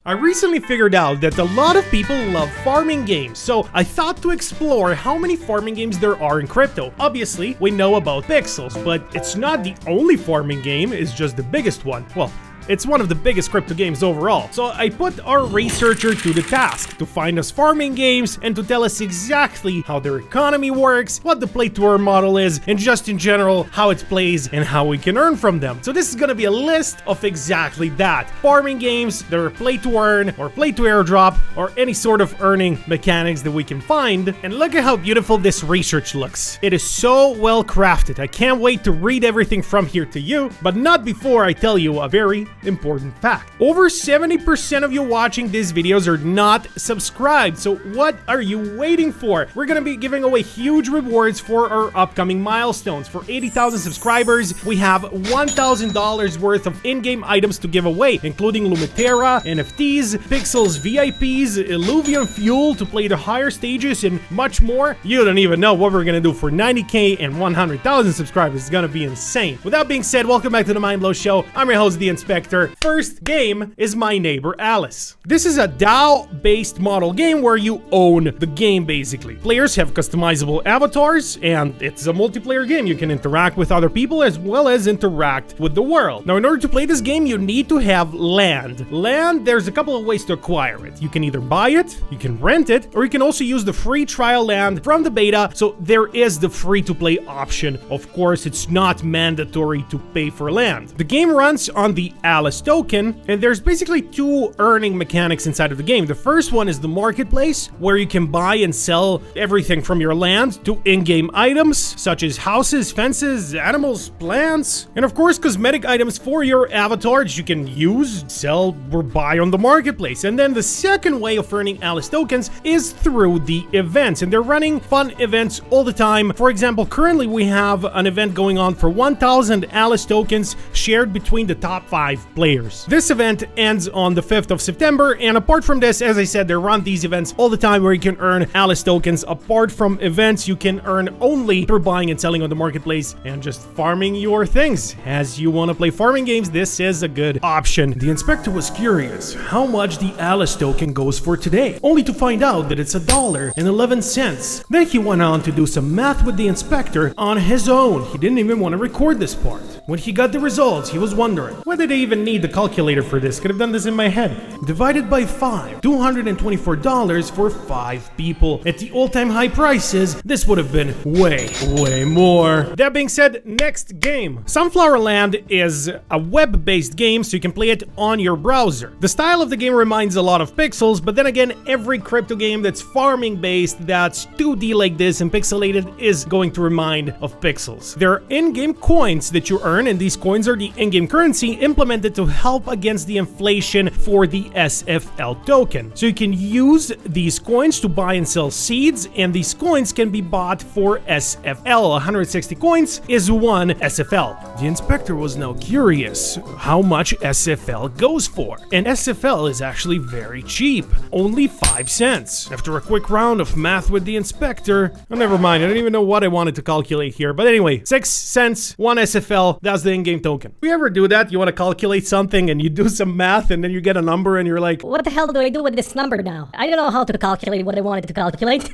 I recently figured out that a lot of people love farming games, so I thought to explore how many farming games there are in crypto. Obviously, we know about Pixels, but it's not the only farming game, it's just the biggest one. Well, it's one of the biggest crypto games overall. So I put our researcher to the task to find us farming games and to tell us exactly how their economy works, what the play-to-earn model is, and just in general, how it plays and how we can earn from them. So this is gonna be a list of exactly that. Farming games that are play-to-earn or play-to-airdrop or any sort of earning mechanics that we can find. And look at how beautiful this research looks. It is so well crafted. I can't wait to read everything from here to you, but not before I tell you a very important fact. Over 70% of you watching these videos are not subscribed, so what are you waiting for? We're gonna be giving away huge rewards for our upcoming milestones. For 80,000 subscribers, we have $1,000 worth of in-game items to give away, including Lumitera, NFTs, Pixels VIPs, Illuvian Fuel to play the higher stages, and much more. You don't even know what we're gonna do for 90K and 100,000 subscribers. It's gonna be insane. With that being said, welcome back to the Mindblow Show. I'm your host, The Inspector. First game is My Neighbor Alice. This is a DAO-based model game where you own the game, basically. Players have customizable avatars, and it's a multiplayer game. You can interact with other people as well as interact with the world. Now, in order to play this game, you need to have land. Land, there's a couple of ways to acquire it. You can either buy it, you can rent it, or you can also use the free trial land from the beta, so there is the free-to-play option. Of course, it's not mandatory to pay for land. The game runs on the Alice token, and there's basically two earning mechanics inside of the game. The first one is the marketplace, where you can buy and sell everything from your land to in-game items, such as houses, fences, animals, plants, and of course cosmetic items for your avatar that you can use, sell, or buy on the marketplace. And then the second way of earning Alice tokens is through the events, and they're running fun events all the time. For example, currently we have an event going on for 1,000 Alice tokens shared between the top 5 players. This event ends on the 5th of September, and apart from this, as I said, they run these events all the time where you can earn Alice tokens. Apart from events, you can earn only through buying and selling on the marketplace and just farming your things. As you want to play farming games, this is a good option. The inspector was curious how much the Alice token goes for today, only to find out that it's $1.11. Then he went on to do some math with the inspector on his own. He didn't even want to record this part. When he got the results, he was wondering whether they even need the calculator for this. Could have done this in my head. Divided by 5, $224 for 5 people. At the all-time high prices, this would have been way more. That being said, next game. Sunflower Land is a web-based game, so you can play it on your browser. The style of the game reminds a lot of Pixels, but then again, every crypto game that's farming-based, that's 2D like this and pixelated, is going to remind of Pixels. There are in-game coins that you earn, and these coins are the in-game currency implemented to help against the inflation for the SFL token. So you can use these coins to buy and sell seeds, and these coins can be bought for SFL. 160 coins is 1 SFL. The inspector was now curious how much SFL goes for, and SFL is actually very cheap, only 5 cents. After a quick round of math with the inspector, oh, never mind, I don't even know what I wanted to calculate here, but anyway, 6 cents, 1 SFL, that's the in-game token. If you ever do that, you want to calculate something and you do some math and then you get a number and you're like, what the hell do I do with this number now? I don't know how to calculate what I wanted to calculate.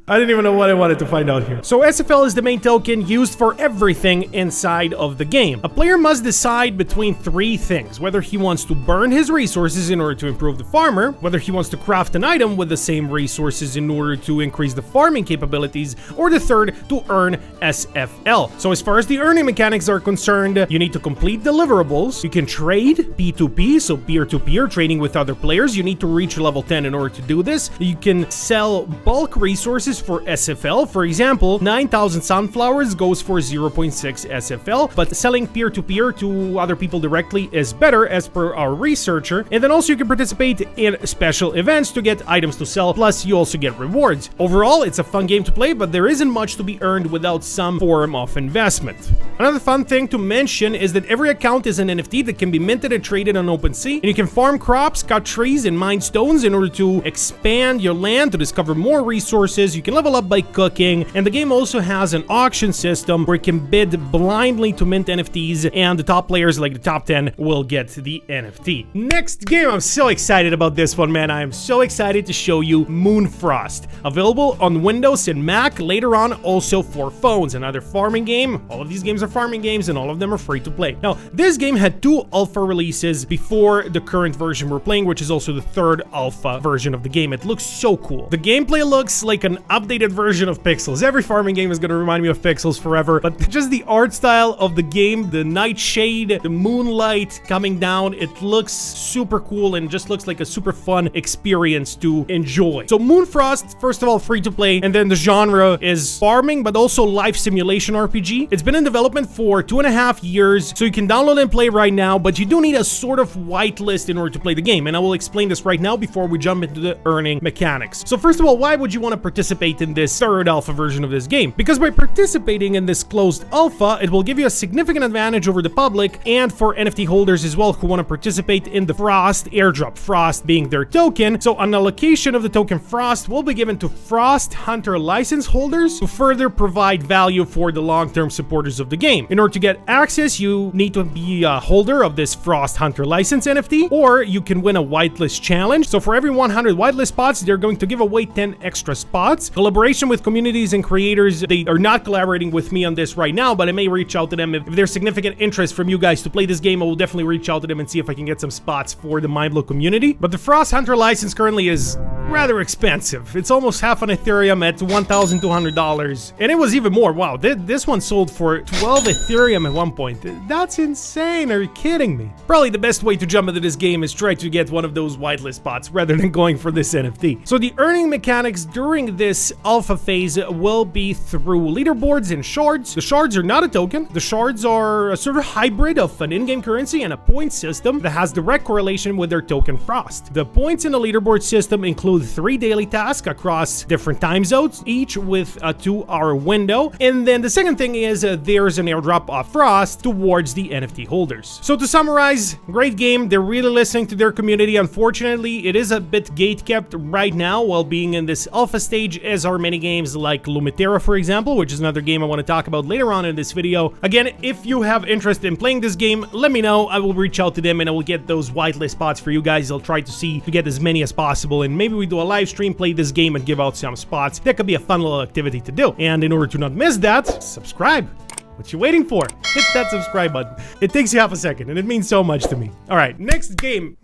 I didn't even know what I wanted to find out here. So SFL is the main token used for everything inside of the game. A player must decide between 3 things: whether he wants to burn his resources in order to improve the farmer, whether he wants to craft an item with the same resources in order to increase the farming capabilities, or the third, to earn SFL. So as far as the earning mechanics are concerned, you need to complete deliverables, you can trade P2P, so peer-to-peer trading with other players. You need to reach level 10 in order to do this. You can sell bulk resources for SFL. For example, 9,000 sunflowers goes for 0.6 SFL, but selling peer-to-peer to other people directly is better as per our researcher. And then also you can participate in special events to get items to sell, plus you also get rewards. Overall, it's a fun game to play, but there isn't much to be earned without some form of investment. Another fun thing thing to mention is that every account is an NFT that can be minted and traded on OpenSea, and you can farm crops, cut trees, and mine stones in order to expand your land to discover more resources. You can level up by cooking, and the game also has an auction system where you can bid blindly to mint NFTs, and the top players, like the top 10, will get the NFT. Next game, I'm so excited about this one, man. I am so excited to show you Moonfrost. Available on Windows and Mac, later on also for phones. Another farming game. All of these games are farming games, and all of them are free to play. Now, this game had 2 alpha releases before the current version we're playing, which is also the 3rd alpha version of the game. It looks so cool. The gameplay looks like an updated version of Pixels. Every farming game is going to remind me of Pixels forever, but just the art style of the game, the nightshade, the moonlight coming down, it looks super cool and just looks like a super fun experience to enjoy. So Moonfrost, first of all, free to play, and then the genre is farming, but also life simulation RPG. It's been in development for 2.5 years, so you can download and play right now, but you do need a sort of whitelist in order to play the game, and I will explain this right now before we jump into the earning mechanics. So first of all, why would you want to participate in this 3rd alpha version of this game? Because by participating in this closed alpha, it will give you a significant advantage over the public, and for NFT holders as well who want to participate in the Frost airdrop, Frost being their token. So an allocation of the token Frost will be given to Frost Hunter license holders to further provide value for the long-term supporters of the game. In order to get access, you need to be a holder of this Frost Hunter license NFT, or you can win a whitelist challenge. So for every 100 whitelist spots, they're going to give away 10 extra spots. Collaboration with communities and creators, they are not collaborating with me on this right now, but I may reach out to them. If there's significant interest from you guys to play this game, I will definitely reach out to them and see if I can get some spots for the Mindblow community. But the Frost Hunter license currently is rather expensive. It's almost half an Ethereum at $1,200, and it was even more. Wow, this one sold for 12 Ethereum at one point. That's insane. Are you kidding me? Probably the best way to jump into this game is try to get one of those whitelist spots rather than going for this NFT. So the earning mechanics during this alpha phase will be through leaderboards and shards. The shards are not a token. The shards are a sort of hybrid of an in-game currency and a point system that has direct correlation with their token Frost. The points in the leaderboard system include 3 daily tasks across different time zones, each with a 2-hour window. And then the second thing is there's an airdrop of Frost towards the NFT holders. So to summarize, great game. They're really listening to their community. Unfortunately, it is a bit gatekept right now while being in this alpha stage, as are many games like Lumitera, for example, which is another game I want to talk about later on in this video. Again, if you have interest in playing this game, let me know. I will reach out to them and I will get those whitelist spots for you guys. I'll try to get as many as possible, and maybe we do a live stream, play this game, and give out some spots. That could be a fun little activity to do. And in order to not miss that, subscribe. What you waiting for? Hit that subscribe button. It takes you half a second, and it means so much to me. All right, next game.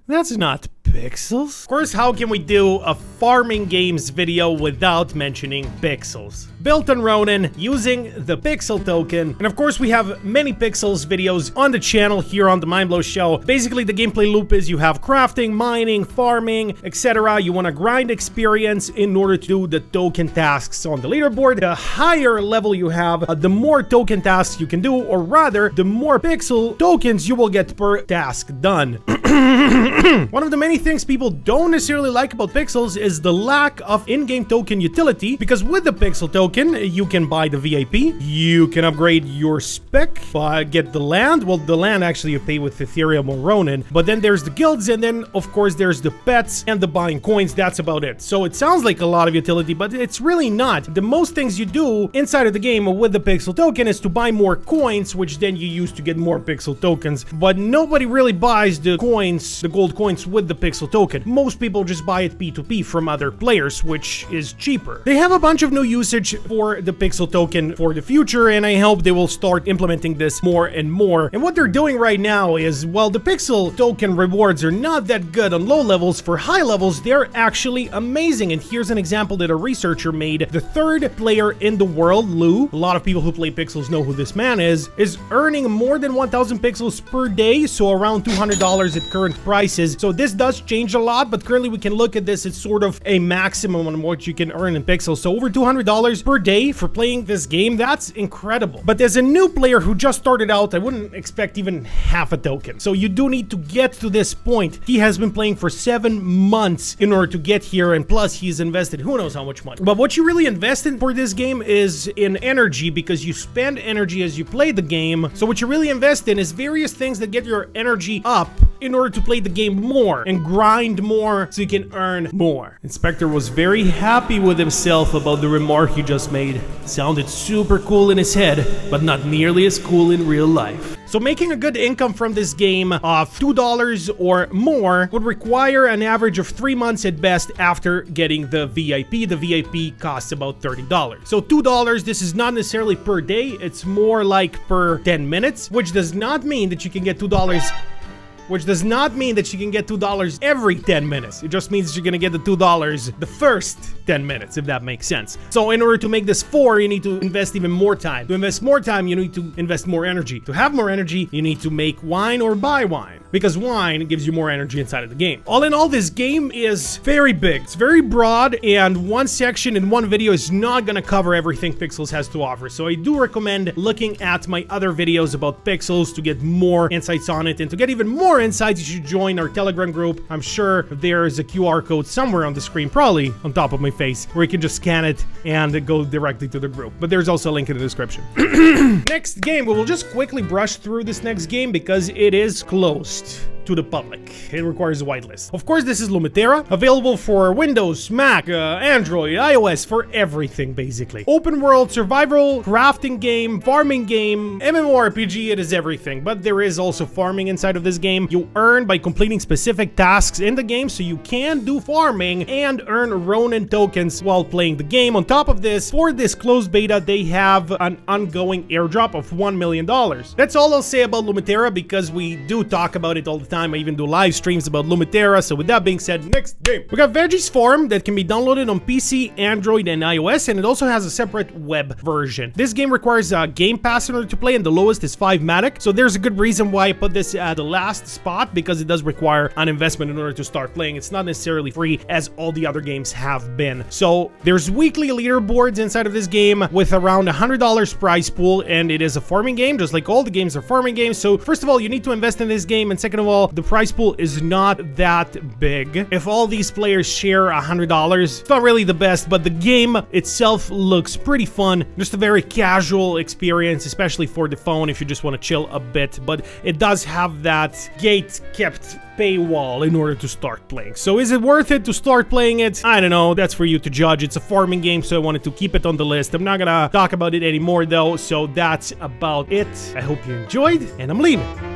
That's not Pixels. Of course, how can we do a farming games video without mentioning Pixels? Built on Ronin, using the Pixel token, and of course we have many Pixels videos on the channel here on the Mindblow Show. Basically, the gameplay loop is you have crafting, mining, farming, etc. You want to grind experience in order to do the token tasks on the leaderboard. The higher level you have, the more token tasks you can do, or rather, the more Pixel tokens you will get per task done. One of the many things people don't necessarily like about Pixels is the lack of in-game token utility, because with the Pixel token, you can buy the VIP, you can upgrade your spec, get the land. Well, the land actually you pay with Ethereum or Ronin, but then there's the guilds, and then of course there's the pets and the buying coins. That's about it. So it sounds like a lot of utility, but it's really not. The most things you do inside of the game with the Pixel token is to buy more coins, which then you use to get more Pixel tokens, but nobody really buys the coins, the gold coins with the Pixel token. Most people just buy it P2P from other players, which is cheaper. They have a bunch of new usage for the Pixel token for the future, and I hope they will start implementing this more and more. And what they're doing right now is, well, the Pixel token rewards are not that good on low levels. For high levels, they're actually amazing. And here's an example that a researcher made. The 3rd player in the world, Lou, a lot of people who play Pixels know who this man is earning more than 1,000 Pixels per day, so around $200 at current prices. So this does changed a lot, but currently we can look at this. It's sort of a maximum on what you can earn in pixels. So over $200 per day for playing this game, that's incredible. But as a new player who just started out, I wouldn't expect even half a token. So you do need to get to this point. He has been playing for 7 months in order to get here, and plus he's invested who knows how much money. But what you really invest in for this game is in energy, because you spend energy as you play the game. So what you really invest in is various things that get your energy up in order to play the game more and grind more so you can earn more. Inspector was very happy with himself about the remark he just made. Sounded super cool in his head, but not nearly as cool in real life. So making a good income from this game of $2 or more would require an average of 3 months at best after getting the VIP. The VIP costs about $30. So $2, this is not necessarily per day, it's more like per 10 minutes, which does not mean that you can get $2 every 10 minutes. It just means that you're gonna get the $2 the first 10 minutes, if that makes sense. So in order to make this 4, you need to invest even more time. To invest more time, you need to invest more energy. To have more energy, you need to make wine or buy wine, because wine gives you more energy inside of the game. All in all, this game is very big. It's very broad, and one section in one video is not gonna cover everything Pixels has to offer. So I do recommend looking at my other videos about Pixels to get more insights on it, and to get even more insights, you should join our Telegram group. I'm sure there's a QR code somewhere on the screen, probably on top of my face, where you can just scan it and go directly to the group. But there's also a link in the description. Next game, we will just quickly brush through this next game because it is closed to the public. It requires a whitelist. Of course, this is Lumitera, available for Windows, Mac, Android, iOS, for everything basically. Open world, survival, crafting game, farming game, MMORPG, it is everything. But there is also farming inside of this game. You earn by completing specific tasks in the game, so you can do farming and earn Ronin tokens while playing the game. On top of this, for this closed beta, they have an ongoing airdrop of $1 million. That's all I'll say about Lumitera, because we do talk about it all the time. I even do live streams about Lumitera. So with that being said, next game. We got Veggie's Farm that can be downloaded on PC, Android, and iOS, and it also has a separate web version. This game requires a Game Pass in order to play, and the lowest is 5 Matic. So there's a good reason why I put this at the last spot, because it does require an investment in order to start playing. It's not necessarily free as all the other games have been. So there's weekly leaderboards inside of this game with around $100 prize pool, and it is a farming game, just like all the games are farming games. So first of all, you need to invest in this game, and second of all, the prize pool is not that big. If all these players share $100, it's not really the best, but the game itself looks pretty fun. Just a very casual experience, especially for the phone if you just want to chill a bit, but it does have that gate-kept paywall in order to start playing. So is it worth it to start playing it? I don't know, that's for you to judge. It's a farming game, so I wanted to keep it on the list. I'm not gonna talk about it anymore though, so that's about it. I hope you enjoyed, and I'm leaving.